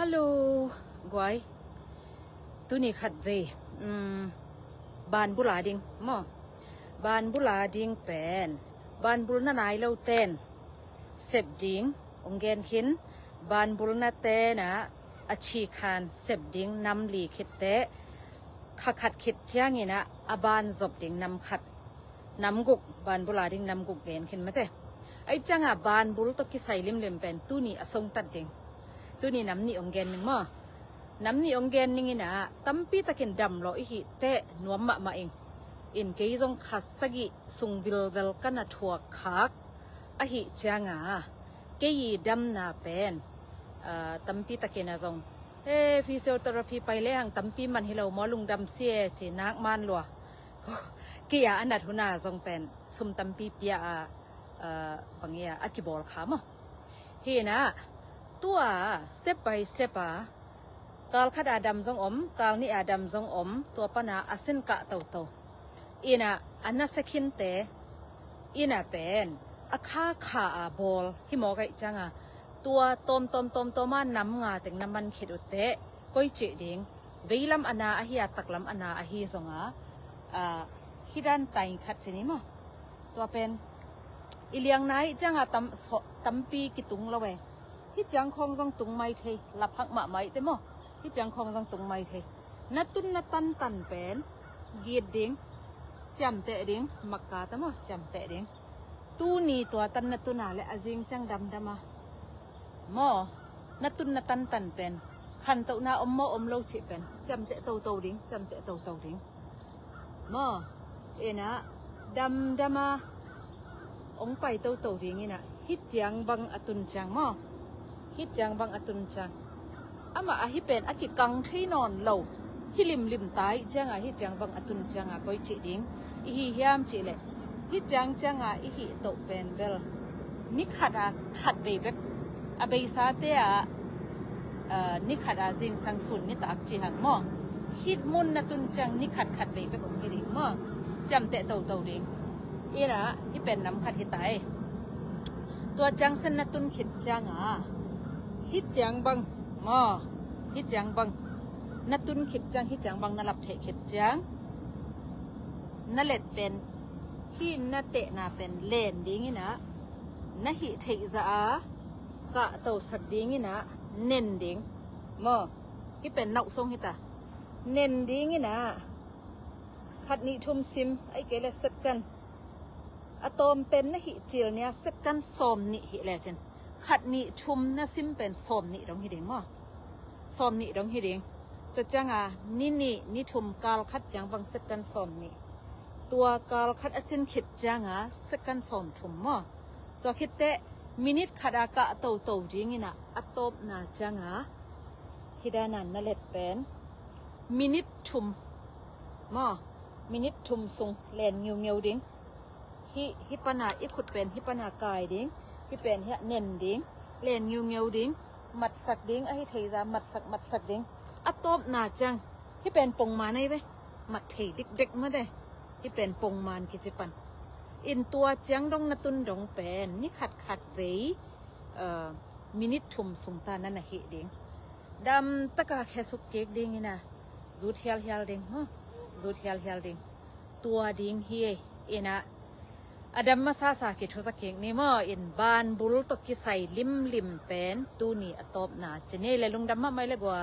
ฮัลโหลกวยตัวนี้ขัดเวบานบุลาดิงมอบานบุลาดิงเป็นบานบุลน่านายเราเต้นเสพดิงองเกนขินบานบุลน่าเต้นะอาชีคานเสพดิงนำลีคิดเตะขัดคิดจ้างงี้นะอบานจบดิงนำขัดนำกุกบานบุลาดิงนำกุกเกนขินมาเตะไอจังอ่ะบานบุลตกิใส่ลิมเป็นตัวนี้อสงตัดดิงตัวนี้น้ำนี่องเกนนึงมั้งน้ำนี่องเกนนึงนะตั้มปีตะเกนดำรออีหิเตะนัวมาเองอินเกยจงขัดสกิสุงวิลเวลกันนัทัวคักอหิจังอ่ะเกยดำนาเป็นตั้มปีตะเกนนะจงฟิสิโอเทอราพีไปเลยหังตั้มปีมันให้เราหมอลุงดำเสียจีนักมันลัวเกียอันดับหัวหน้าจงเป็นซุมตั้มปีเปียบางอย่างอักิบอลขามเฮนะตัวสเต็ปไปสเต็ปกาลขัดอาดัมจงกาลนี่อาดัมจงตัวปนาอาศินกะเต่าเต่าอินะอันนั้นสกินเตอินะเป็นอาคาขาบอลที่หมอไก่จังตัวตมมันน้ำงาแต่งน้ำมันเข็ดอุเตะก้อยเจดิงเวลำอันนาอาฮิอาตักลำอันนาอาฮิจงฮิดันไตขัดชนิดมั้งตัวเป็นอีเลียงไหนจังตั้มปีกิตุงละเวฮิจังคงจงตุงไม่เทหลับหักมาไม่เต็มมั้งฮิจังคงจงตุงไม่เทนัดตุนนัดตันเป็นเกียดดิ้งจำเตะดิ้งมักกาเต็มมั้งจำเตะดิ้งตูนี่ตัวตันนัดตุนาเลอาจิงจังดำมั้งมั้งนัดตุนนัดตันเป็นขันตัวน่าอมโลชิเป็นจำเตะโตดิ้งจำเตะโตดิ้งมั้งนะดำมาองไปโตดิ้งนี่นะฮิจังบังอตุนจังมั้งฮิจังบังอตุนจังอามาฮิเป็นอากิกังที่นอนเหลาฮิลิมตายจังฮิจังบังอตุนจังก้อยจีดิงอีฮิยามจีเล่ฮิจังอีฮิโตเป็นเบลนิขัดเบบกอาเบยซาเตนิขัดจิงสังสุนนิตากจีหังมั้งฮิตมุนนตุนจังนิขัดเบบกองฮิริมั้งจำเตะโตดิงอีนะฮิเป็นน้ำขัดฮิตายตัวจังสันนตุนขิดจังฮิจังบังมาฮิจังบังนัตุนขิดจังฮิจังบังนลับเทขิดจังนั่นแหละเป็นฮินัเตะนาเป็นเลนดิ้งนะนั่นฮิเทจะกะโตสักดิ้งนะเน้นดิ้งมาฮิเป็นนักทรงฮิตาเน้นดิ้งนะขัดนิทุมซิมไอเกลสักกันอะตอมเป็นนะฮิจิลเนี่ยสักกันสมนิฮิเลจันขัดนิชุมน่าซิมเป็นสมนิดองฮิดิงมั้งสมนิดองฮิดิงตัวจังนิทุมกาลขัดจังบังสักกันสมนิตัวกาลขัดอาจินขิดจังสักกันสมทุมมั้งตัวคิดเตะมินิทขัดอากาโตจิงินะอะตอมนาจังฮิดานันนั่นแหละเป็นมินิททุมมั้งมินิททุมทรงแลนเงียวดิงฮิปนาอีขุดเป็นฮิปนากายดิ้งฮิเป็นเฮเน้นดิ้งเล่นเงียวดิ้งมัดสักดิ้งไอ้เทยามัดสักดิ้งอะตบนาจังฮิเป็นปงมาในเว้มัดเทยเด็กมาได้ฮิเป็นปงมานกิจปันอินตัวจังดงนตุนดงเป็นนี่ขัดเวมินิทุมสุงตานั่นนะเฮดิ้งดำตะกาแค่สุกเก๊กดิ้งนี่นะจูดเฮียลดิ้งจูดเฮียลดิ้งตัวดิ้งเฮียเอ็นะอดัมมาซากิทุสเก่งนี่มั้งอินบานบุลตกิใส่ลิมเป็นตูนี่อตบนาเจเน่เลยลุงดำมาไม่เลยกว่า